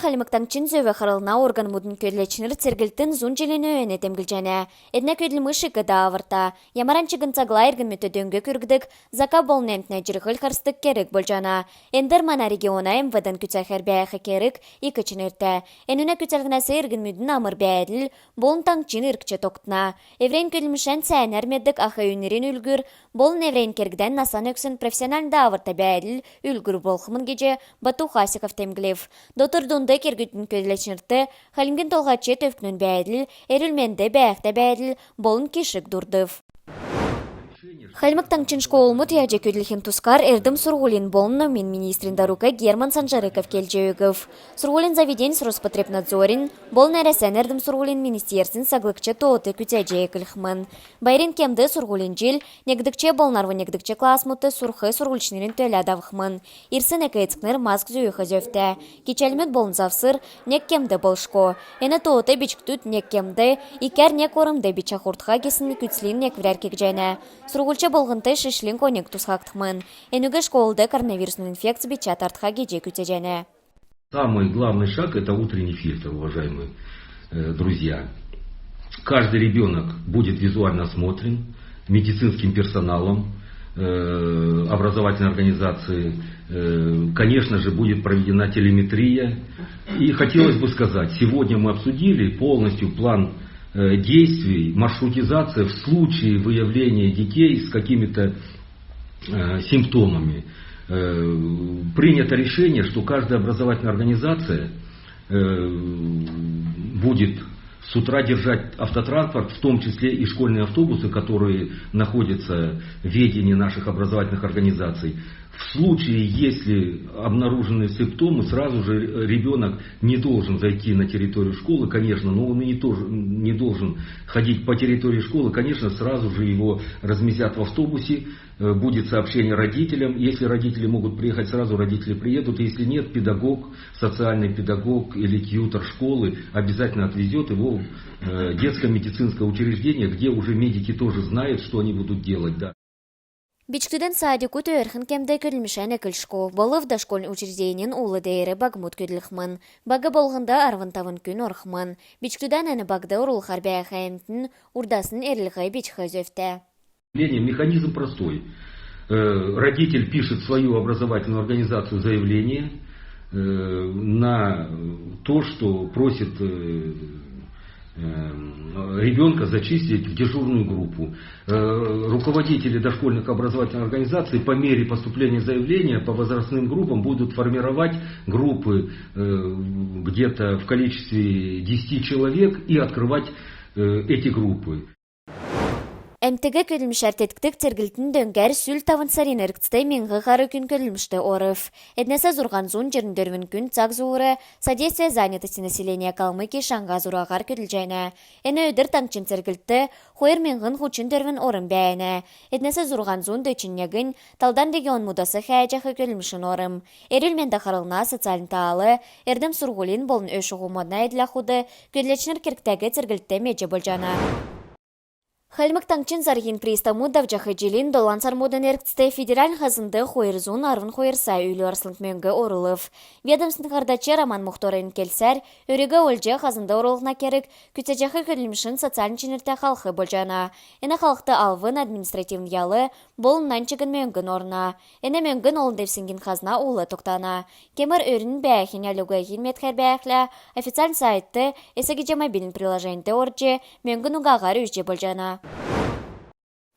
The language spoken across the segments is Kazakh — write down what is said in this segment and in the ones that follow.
халимыктан чин зөве харылна орган мудын көйлечнер цергілтін зун желені өйне темгілжәне. Эдне көйліміші гыда авырта. Ямаранчы гынцагла иргін мүті дөңгі күргідік, зака бол немтіне жүргіл харстық керек болжана. Эндер мана региона МВД'n күцәхер бәяхы керек екі чин өрті. Энуне күцәлгінәсі иргін мүдін амыр бәйділ, болын таң чин иркче тоқтына. Еврейн көйлімішен сәйін әрмеддік ақы өнерін үлгір, болын еврейн кергден насан өксін профессионалда авырта бәйділ үлгір болхымын геже Бату Хасиков темгілев. Турдунда кергүтін көйлечнерті, халинген толғачы төвкнін бәйділ, әрілменді бәяқта бәйділ, болын кешік дұрдыв. Хальмыктан чин школмут яже көділхен тускар эрдім Сургулин болны мен министрин дарука Герман Санжарыков келжеугів. Сургулин заведен с Роспотребнадзорин, бол нәресен эрдім Сургулин министерсін саглыкчы тоты күтәже екілхмін. Байрин кемді Сургулин жил, негдікче болнарвы негдікче классмуты сурхы сургульчнерин төлі адавхмын. Ирсін әкәйцкнер маск зүйіхі зөфті. Кечәлмет болын завсыр, нек кемді болшко. Әні тоты бичктут нек кемді, икәр нек орымды бичахуртха кесін күтслин нек врәркек және. Сургульчы болғынты шишлин конек тусхақтықмын. Энуге школды коронавирусный инфекция бича тартха геже күтежене. Самый главный шаг – это утренний фильтр, уважаемые друзья. Каждый ребенок будет визуально осмотрен медицинским персоналом образовательной организации. Конечно же, будет проведена телеметрия. И хотелось бы сказать, сегодня мы обсудили полностью план действий, маршрутизация в случае выявления детей с какими-то симптомами. Принято решение, что каждая образовательная организация будет с утра держать автотранспорт, в том числе и школьные автобусы, которые находятся в ведении наших образовательных организаций. В случае, если обнаружены симптомы, сразу же ребенок не должен зайти на территорию школы, конечно, но он и не должен ходить по территории школы, конечно, сразу же его разместят в автобусе, будет сообщение родителям, если родители могут приехать, сразу родители приедут, если нет, педагог, социальный педагог или тьютор школы обязательно отвезет его в детское медицинское учреждение, где уже медики тоже знают, что они будут делать, да. Бичтуден садику тойырхын кемді көрілмішен әкілшко. Болыв да школ учреждениен улы дейірі багмут көділхмін. Бага болғында арвантавын күн орхмын. Бичтуден әні багда урулхар бәяхайымтын урдасын әрліғай бичхай зөфті. Механизм простой. Родитель пишет в свою образовательную организацию заявление на то, что просит ребенка зачислить в дежурную группу. Руководители дошкольных образовательных организаций по мере поступления заявления по возрастным группам будут формировать группы где-то в количестве 10 человек и открывать эти группы. Әмтігі көлімшәртеттік тергілтін дөңгәр сүл тавын сарин әркісті менгі ғары күн көлімшті орыв. Әднесі зұрған зун жеріндервін күн цақ зуыры, содействие занятости населения калмыки шанға зұрағар көлілжәйні. Әні өдір таңчын тергілтті, қойыр менғін хучын дөрвін орын бәйіні. Әднесі зұрған зун дөчіннегін, талдан регион мудасы хәйәжақы көлімшін орым. Әріл менді қарылна социалин таалы, әрдім Сургулин болын өші ғумадна әділі құды, көллечнер керктәгі тергілтті меджі болжана. Хальмыктан чин заргин приставму давжахы жилин долан сармудан эркцте федераль хазынды хойырзун арвын хойырса үйлі арслынг мөңгі орылыв. Ведомсын қардачы Роман Мухторын келсәр, өреге өлже хазынды орылғына керек күтсәжахы көлімшін социалин чинерте халқы болжана. Әні халықты алвын административн ялы болыннан чыгын мөңгін орна. Әні мөңгін олын девсінген хазна улы тоқтана. Кемір өрін бәяхин әлугайхин метхер бәяхля официаль сайты эсегеже мобилин приложенде орже мөңгін уғағар өже болжана.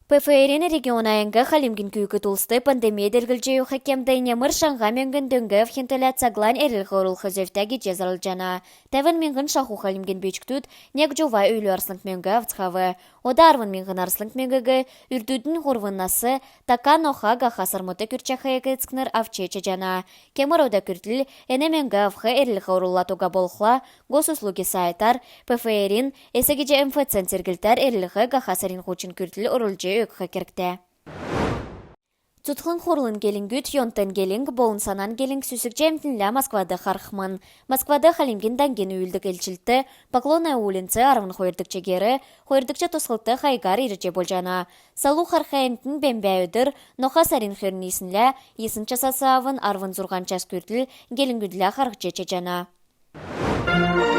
ПФР региона әңгі халимгін күйкі тұлсты пандемия дергілжею хакемді немір шаңға мөңгін дөңгі вхентілі цаглан әрілгі орылғы зөфтәге жезарыл жана. Тәвін мөңгін шақу халимгін бөчктүд нек жова үйлі арслынг мөңгі авцхавы. Ода арвын мөңгін арслынг мөңгігі үрдүдің ғұрвыннасы така ноха гаха сармыты күрчақы екіцкныр авчече жана. Кемір ода күртіл әне мөңгі авқы әрілгі орылатуға болқла госуслуги сайтар ПФР эсегеже МФЦ сергілтер әрілгі гаха сарин құчын күртіл орылжы өкхі керкте. Цутхын хурлын келінгүт йонтын келінг болын санан келінг сүсік жемтінлі Москвады қарқмын. Москвады халимген данген үйілдік елчілті, Поклонная улинцы арвын хойырдық чегері, хойырдықча тосқылты хайгар ирже болжана. Салу хархайымтын бәмбә өдір, ноха сарин хөрнесінлі, есын часасы авын арвын зұрған час күртіл, келінгүдлі қарқче чечана. Украины.